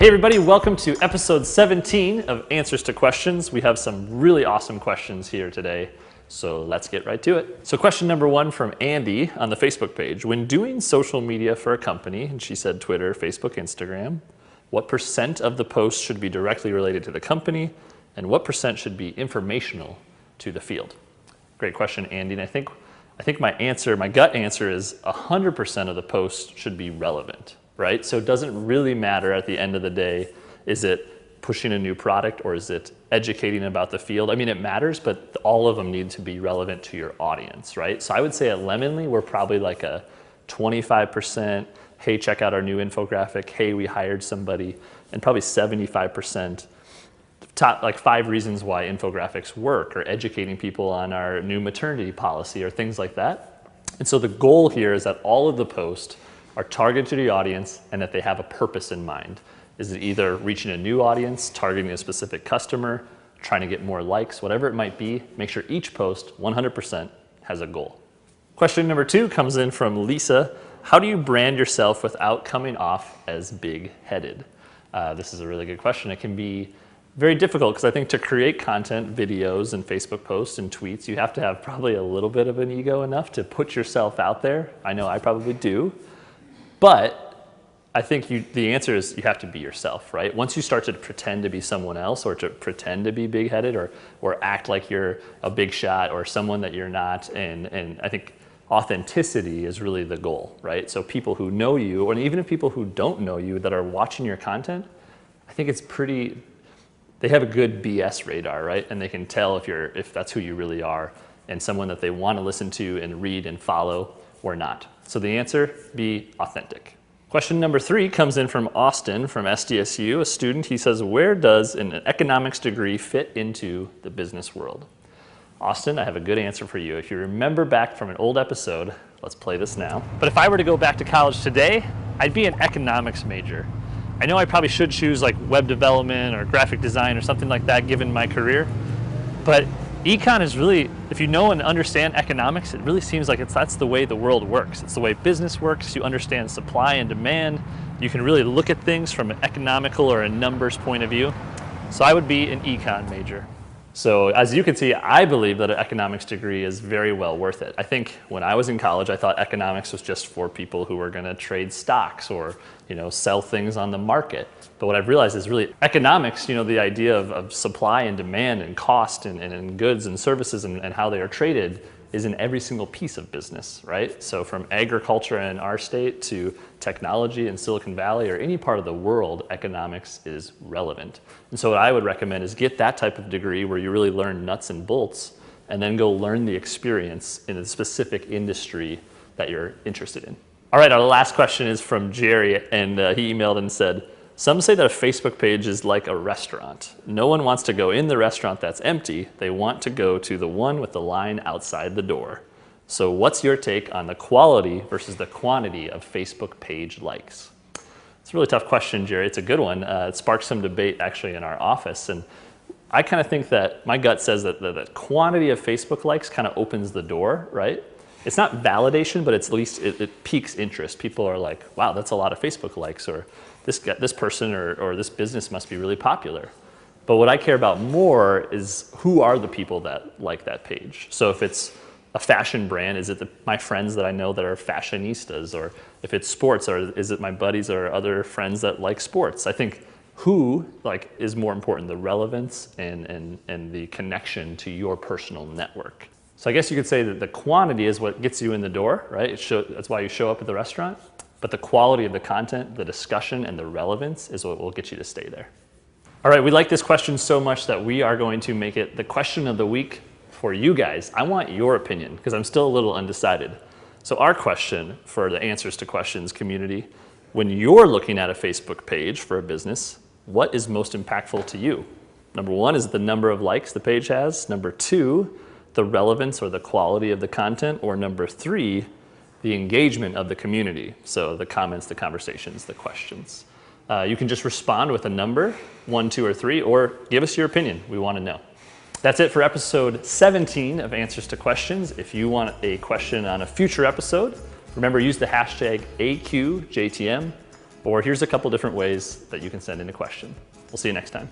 Hey everybody, welcome to episode 17 of Answers to Questions. We have some really awesome questions here today, so let's get right to it. So question number one from Andy on the Facebook page. When doing social media for a company, and she said Twitter, Facebook, Instagram, what % of the posts should be directly related to the company, and what % should be informational to the field? Great question, Andy, and I think my gut answer is 100% of the posts should be relevant. Right? So it doesn't really matter at the end of the day, is it pushing a new product or is it educating about the field? I mean, it matters, but all of them need to be relevant to your audience, right? So I would say at Lemonly, we're probably like a 25%, hey, check out our new infographic, hey, we hired somebody, and probably 75% top like 5 reasons why infographics work, or educating people on our new maternity policy or things like that. And so the goal here is that all of the posts are targeted to the audience and that they have a purpose in mind. Is it either reaching a new audience, targeting a specific customer, trying to get more likes, whatever it might be, make sure each post 100% has a goal. Question number 2 comes in from Lisa. How do you brand yourself without coming off as big-headed? This is a really good question. It can be very difficult because I think to create content, videos, and Facebook posts and tweets, you have to have probably a little bit of an ego enough to put yourself out there. I know I probably do. But I think the answer is you have to be yourself, right? Once you start to pretend to be someone else or to pretend to be big-headed or act like you're a big shot or someone that you're not, and I think authenticity is really the goal, right? So people who know you, or even if people who don't know you that are watching your content, I think they have a good BS radar, right? And they can tell if that's who you really are and someone that they want to listen to and read and follow or not. So the answer, be authentic. Question number 3 comes in from Austin from SDSU, a student. He says, where does an economics degree fit into the business world? Austin, I have a good answer for you. If you remember back from an old episode, let's play this now. But if I were to go back to college today, I'd be an economics major. I know I probably should choose like web development or graphic design or something like that given my career, but econ is really, if you know and understand economics, it really seems like that's the way the world works. It's the way business works. You understand supply and demand. You can really look at things from an economical or a numbers point of view. So I would be an econ major. So as you can see, I believe that an economics degree is very well worth it. I think when I was in college, I thought economics was just for people who were going to trade stocks or sell things on the market. But what I've realized is really economics, the idea of supply and demand and cost and goods and services and how they are traded is in every single piece of business, right? So from agriculture in our state to technology in Silicon Valley or any part of the world, economics is relevant. And so what I would recommend is get that type of degree where you really learn nuts and bolts and then go learn the experience in a specific industry that you're interested in. All right, our last question is from Jerry, and he emailed and said, some say that a Facebook page is like a restaurant. No one wants to go in the restaurant that's empty. They want to go to the one with the line outside the door. So what's your take on the quality versus the quantity of Facebook page likes? It's a really tough question, Jerry. It's a good one. It sparked some debate actually in our office. And I kind of think that my gut says that the quantity of Facebook likes kind of opens the door, right? It's not validation, but it's at least it piques interest. People are like, wow, that's a lot of Facebook likes, or this person or this business must be really popular. But what I care about more is who are the people that like that page. So if it's a fashion brand, is it my friends that I know that are fashionistas? Or if it's sports, or is it my buddies or other friends that like sports? I think who is more important, the relevance and the connection to your personal network. So I guess you could say that the quantity is what gets you in the door, right? That's why you show up at the restaurant. But the quality of the content, the discussion, and the relevance is what will get you to stay there. All right, we like this question so much that we are going to make it the question of the week for you guys. I want your opinion because I'm still a little undecided. So our question for the Answers to Questions community, when you're looking at a Facebook page for a business, what is most impactful to you? Number 1 is the number of likes the page has. Number 2, the relevance or the quality of the content. Or number 3, the engagement of the community. So the comments, the conversations, the questions. You can just respond with a number, 1, 2, or 3, or give us your opinion. We want to know. That's it for episode 17 of Answers to Questions. If you want a question on a future episode, remember use the hashtag AQJTM. Or here's a couple different ways that you can send in a question. We'll see you next time.